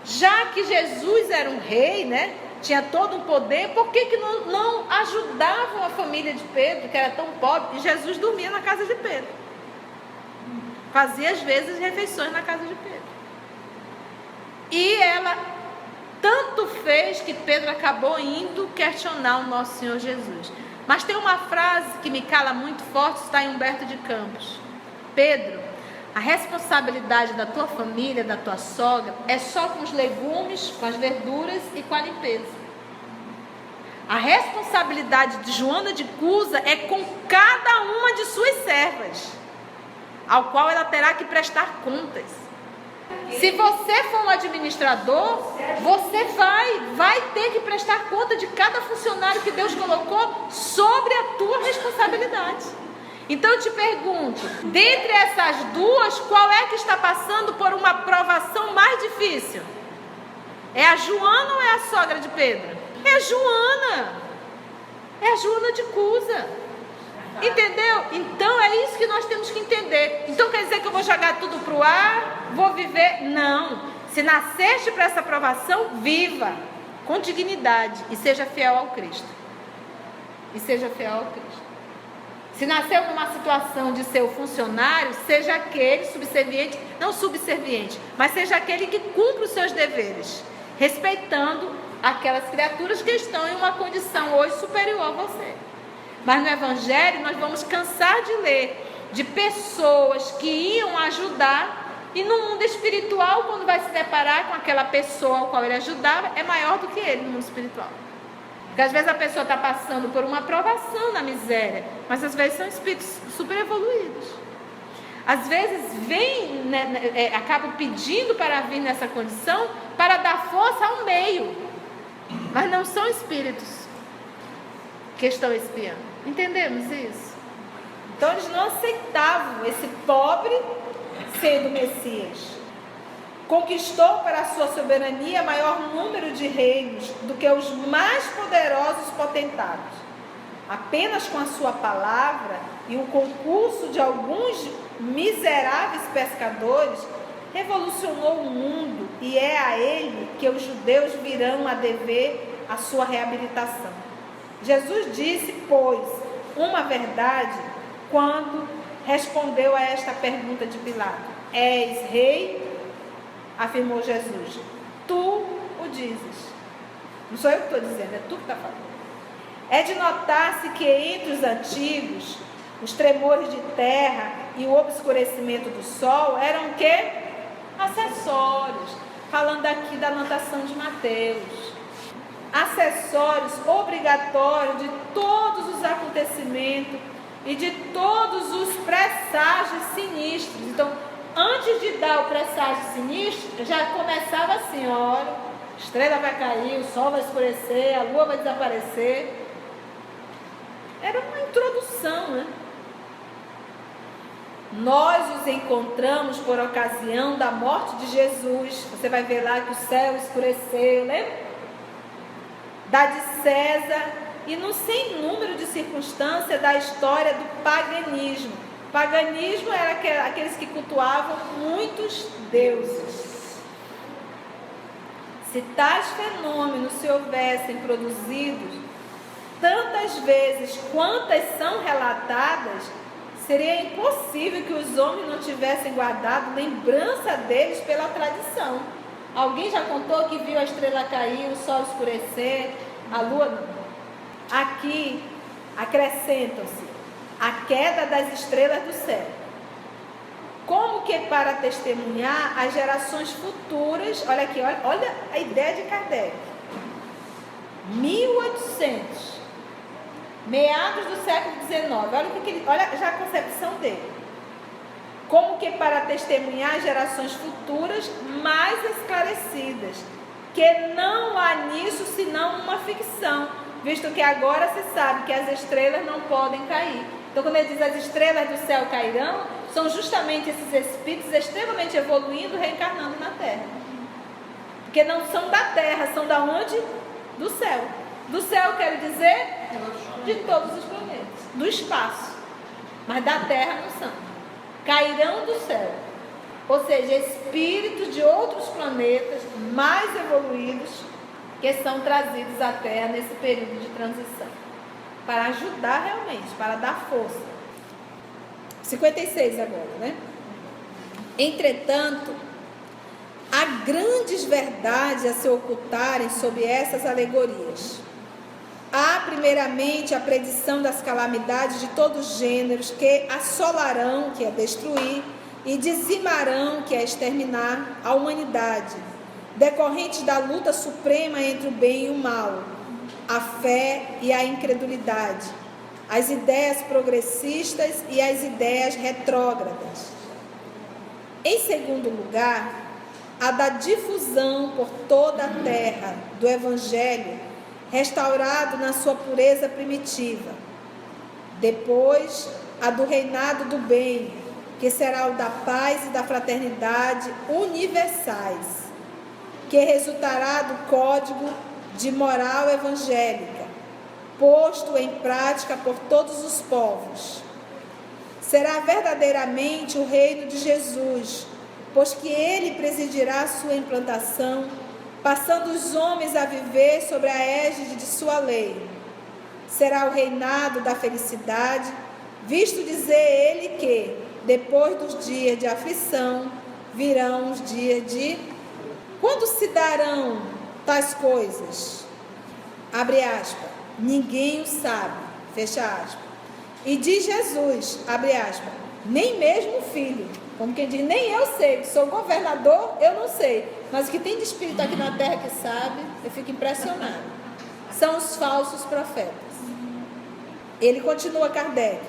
Já que Jesus era um rei, né? Tinha todo um poder, por que não ajudavam a família de Pedro, que era tão pobre? E Jesus dormia na casa de Pedro. Fazia às vezes refeições na casa de Pedro. E ela tanto fez que Pedro acabou indo questionar o nosso Senhor Jesus. Mas tem uma frase que me cala muito forte, está em Humberto de Campos. Pedro, a responsabilidade da tua família, da tua sogra, é só com os legumes, com as verduras e com a limpeza. A responsabilidade de Joana de Cusa é com cada uma de suas servas, ao qual ela terá que prestar contas. Se você for um administrador, você vai ter que prestar conta de cada funcionário que Deus colocou sobre a tua responsabilidade. Então eu te pergunto, dentre essas duas, qual é que está passando por uma provação mais difícil? É a Joana ou é a sogra de Pedro? É a Joana. É a Joana de Cusa. Entendeu? Então é isso que nós temos que entender. Então quer dizer que eu vou jogar tudo para o ar? Vou viver? Não. Se nasceste para essa provação, viva com dignidade e seja fiel ao Cristo. E seja fiel ao Cristo. Se nasceu numa situação de ser o funcionário, seja aquele subserviente, não subserviente, mas seja aquele que cumpre os seus deveres, respeitando aquelas criaturas que estão em uma condição hoje superior a você. Mas no Evangelho nós vamos cansar de ler de pessoas que iam ajudar e no mundo espiritual, quando vai se deparar com aquela pessoa ao qual ele ajudava, é maior do que ele no mundo espiritual. Porque às vezes a pessoa está passando por uma provação na miséria, mas às vezes são espíritos super evoluídos. Às vezes acabam pedindo para vir nessa condição para dar força ao meio, mas não são espíritos que estão espiando. Entendemos isso? Então eles não aceitavam esse pobre sendo Messias. Conquistou para a sua soberania maior número de reinos do que os mais poderosos potentados. Apenas com a sua palavra e o concurso de alguns miseráveis pescadores, revolucionou o mundo, e é a ele que os judeus virão a dever a sua reabilitação. Jesus disse, pois, uma verdade quando respondeu a esta pergunta de Pilato: és rei? Afirmou Jesus: tu o dizes. Não sou eu que estou dizendo, é tu que está falando. É de notar-se que entre os antigos, os tremores de terra e o obscurecimento do sol eram o quê? Acessórios. Falando aqui da anotação de Mateus. Acessórios obrigatórios de todos os acontecimentos e de todos os presságios sinistros. Então, antes de dar o presságio sinistro, já começava assim: olha, a estrela vai cair, o sol vai escurecer, a lua vai desaparecer. Era uma introdução, né? Nós os encontramos por ocasião da morte de Jesus. Você vai ver lá que o céu escureceu, lembra? Da de César e no sem número de circunstâncias da história do paganismo. O paganismo era aqueles que cultuavam muitos deuses. Se tais fenômenos se houvessem produzido tantas vezes quantas são relatadas, seria impossível que os homens não tivessem guardado lembrança deles pela tradição. Alguém já contou que viu a estrela cair, o sol escurecer, a lua? Aqui acrescentam-se a queda das estrelas do céu, como que para testemunhar as gerações futuras. Olha aqui, olha a ideia de Kardec. 1800, meados do século XIX. Olha já a concepção dele. como que para testemunhar gerações futuras mais esclarecidas, que não há nisso senão uma ficção, visto que agora se sabe que as estrelas não podem cair. Então, quando ele diz as estrelas do céu cairão, são justamente esses espíritos extremamente evoluindo, reencarnando na Terra. Porque não são da Terra, são da onde? Do céu. Do céu, quero dizer, de todos os planetas, do espaço. Mas da Terra não são. Cairão do céu. Ou seja, espíritos de outros planetas mais evoluídos que são trazidos à Terra nesse período de transição. Para ajudar realmente, para dar força. 56 agora, né? Entretanto, há grandes verdades a se ocultarem sob essas alegorias. Há, primeiramente, a predição das calamidades de todos os gêneros que assolarão, que é destruir, e dizimarão, que é exterminar, a humanidade, decorrentes da luta suprema entre o bem e o mal, a fé e a incredulidade, as ideias progressistas e as ideias retrógradas. Em segundo lugar, a da difusão por toda a terra do Evangelho, restaurado na sua pureza primitiva. Depois, a do reinado do bem, que será o da paz e da fraternidade universais, que resultará do código de moral evangélica, posto em prática por todos os povos. Será verdadeiramente o reino de Jesus, pois que ele presidirá a sua implantação, passando os homens a viver sobre a égide de sua lei. Será o reinado da felicidade, visto dizer ele que, depois dos dias de aflição, virão os dias de... Quando se darão tais coisas? Abre aspas. Ninguém o sabe. Fecha aspas. E diz Jesus, abre aspas, nem mesmo o filho. Como quem diz, nem eu sei, sou governador, eu não sei. Mas o que tem de espírito aqui na terra que sabe, eu fico impressionado. São os falsos profetas. Ele continua, Kardec.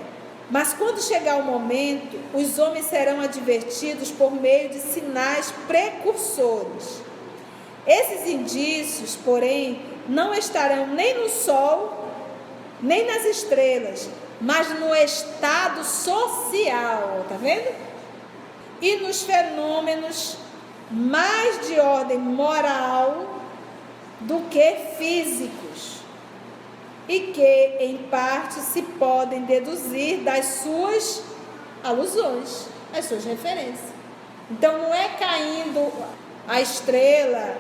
Mas quando chegar o momento, os homens serão advertidos por meio de sinais precursores. Esses indícios, porém, não estarão nem no sol, nem nas estrelas, mas no estado social, tá vendo? E nos fenômenos mais de ordem moral do que físicos, e que, em parte, se podem deduzir das suas alusões, das suas referências. Então, não é caindo a estrela,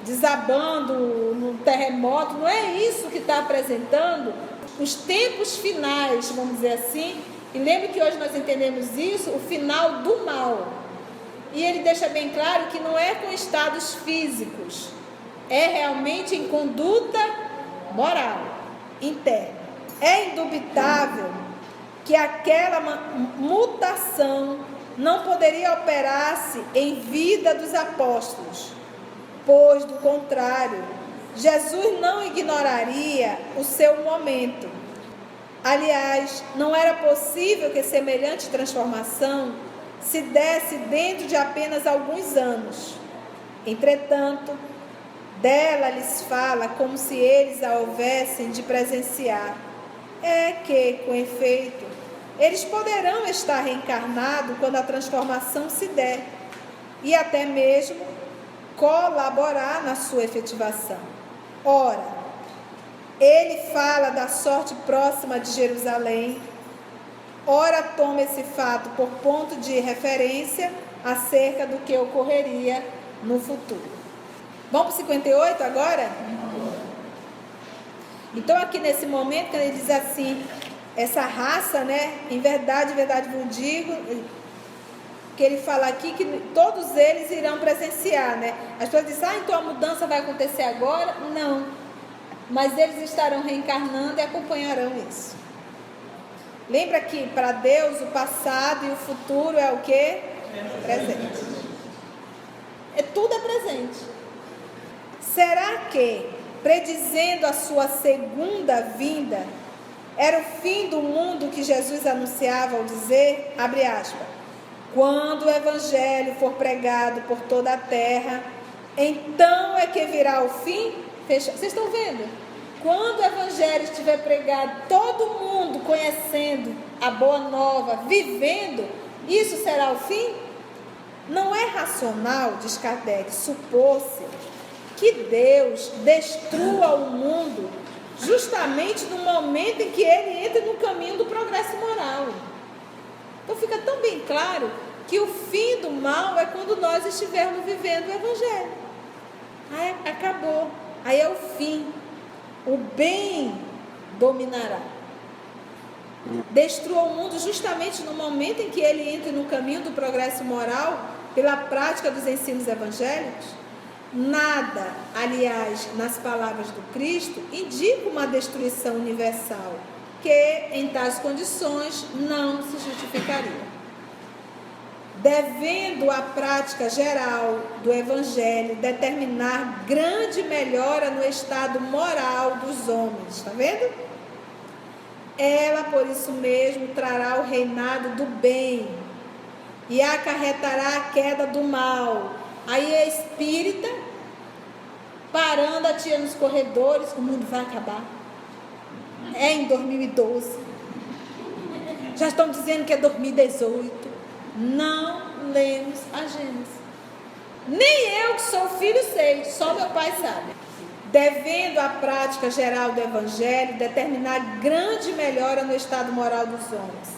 desabando no terremoto, não é isso que está apresentando os tempos finais, vamos dizer assim. E lembre que hoje nós entendemos isso, o final do mal. E ele deixa bem claro que não é com estados físicos, é realmente em conduta moral, interna. É indubitável que aquela mutação não poderia operar-se em vida dos apóstolos, pois, do contrário, Jesus não ignoraria o seu momento. Aliás, não era possível que semelhante transformação se desse dentro de apenas alguns anos. Entretanto, dela lhes fala como se eles a houvessem de presenciar. É que, com efeito, eles poderão estar reencarnados quando a transformação se der, e até mesmo colaborar na sua efetivação. Ora, ele fala da sorte próxima de Jerusalém, ora toma esse fato por ponto de referência acerca do que ocorreria no futuro. Vamos para o 58 agora? Então, aqui nesse momento, quando ele diz assim, essa raça, né, em verdade vos digo, que ele fala aqui que todos eles irão presenciar, né? As pessoas dizem, então a mudança vai acontecer agora? Não. Mas eles estarão reencarnando e acompanharão isso. Lembra que para Deus o passado e o futuro é o quê? Presente. Tudo é presente. Será que, predizendo a sua segunda vinda, era o fim do mundo que Jesus anunciava ao dizer, abre aspas, Quando o evangelho for pregado por toda a terra, então é que virá o fim. Vocês estão vendo? Quando o evangelho estiver pregado, todo mundo conhecendo a boa nova, vivendo, isso será o fim? Não é racional, diz Kardec, supor-se que Deus destrua o mundo justamente no momento em que ele entra no caminho do progresso moral. Então fica tão bem claro que o fim do mal é quando nós estivermos vivendo o evangelho. Aí acabou, aí é o fim. O bem dominará. Destrua o mundo justamente no momento em que ele entra no caminho do progresso moral pela prática dos ensinos evangélicos. Nada, aliás, nas palavras do Cristo, indica uma destruição universal, que em tais condições não se justificaria. Devendo a prática geral do Evangelho determinar grande melhora no estado moral dos homens, está vendo? Ela, por isso mesmo, trará o reinado do bem e acarretará a queda do mal. Aí é espírita, parando a tia nos corredores, o mundo vai acabar. É em 2012. Já estão dizendo que é 2018. Não lemos a Gênesis. Nem eu que sou filho sei, só meu pai sabe. Devendo a prática geral do Evangelho determinar grande melhora no estado moral dos homens.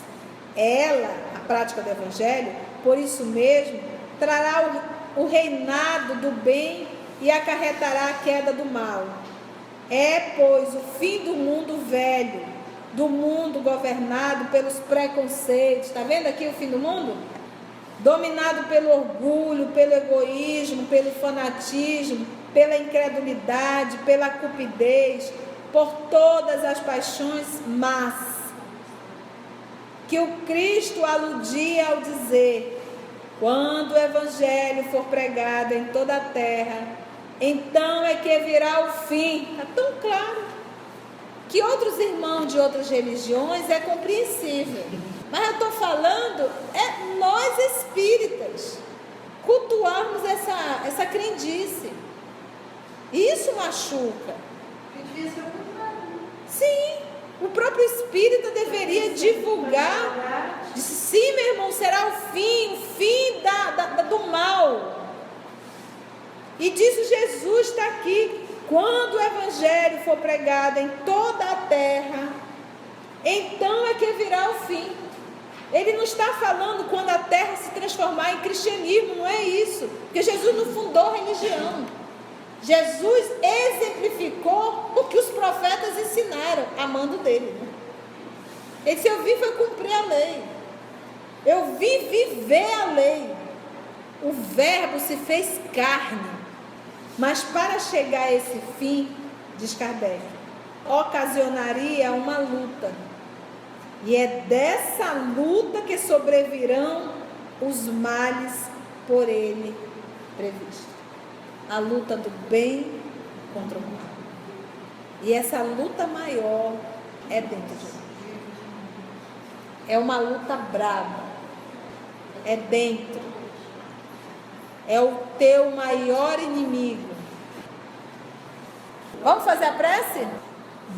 Ela, a prática do Evangelho, por isso mesmo, trará o reinado do bem e acarretará a queda do mal. É, pois, o fim do mundo velho, do mundo governado pelos preconceitos. Está vendo aqui o fim do mundo? Dominado pelo orgulho, pelo egoísmo, pelo fanatismo, pela incredulidade, pela cupidez, por todas as paixões más, que o Cristo aludia ao dizer: quando o evangelho for pregado em toda a terra, então é que virá o fim. Está tão claro que outros irmãos de outras religiões é compreensível, mas eu estou falando é nós espíritas cultuarmos essa crendice. Isso machuca. Sim, o próprio espírita deveria divulgar. Disse, sim, meu irmão, será o fim do mal. E diz Jesus, está aqui: quando o evangelho for pregado em toda a terra, então é que virá o fim. Ele não está falando quando a terra se transformar em cristianismo, não é isso, porque Jesus não fundou religião. Jesus exemplificou o que os profetas ensinaram, amando dele, né? Ele disse: eu vim foi cumprir a lei, eu vim viver a lei. O verbo se fez carne. Mas para chegar a esse fim, diz Kardec, ocasionaria uma luta. E é dessa luta que sobrevirão os males por ele previstos. A luta do bem contra o mal. E essa luta maior é dentro de nós. É uma luta brava. É dentro. É o teu maior inimigo. Vamos fazer a prece?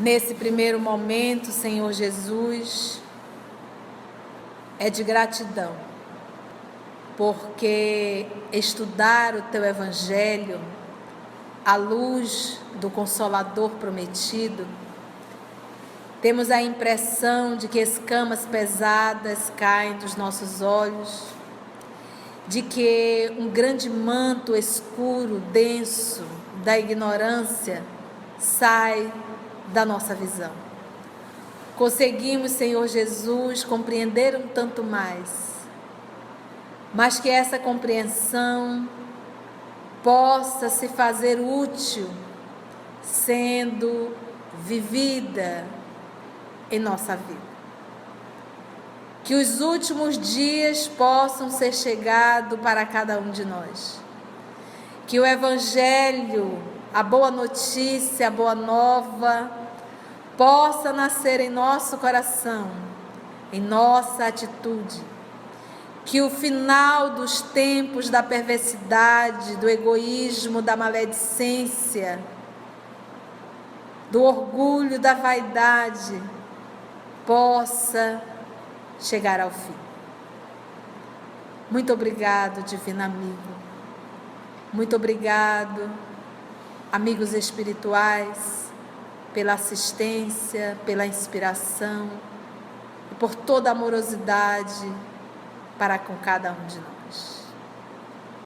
Nesse primeiro momento, Senhor Jesus, é de gratidão, porque estudar o teu evangelho à luz do Consolador prometido, temos a impressão de que escamas pesadas caem dos nossos olhos, de que um grande manto escuro, denso, da ignorância sai da nossa visão. Conseguimos, Senhor Jesus, compreender um tanto mais, mas que essa compreensão possa se fazer útil, sendo vivida em nossa vida. Que os últimos dias possam ser chegados para cada um de nós. Que o Evangelho, a boa notícia, a boa nova, possa nascer em nosso coração, em nossa atitude. que o final dos tempos da perversidade, do egoísmo, da maledicência, do orgulho, da vaidade, possa chegar ao fim. Muito obrigado, divino amigo. Muito obrigado, amigos espirituais, pela assistência, pela inspiração e por toda a amorosidade para com cada um de nós.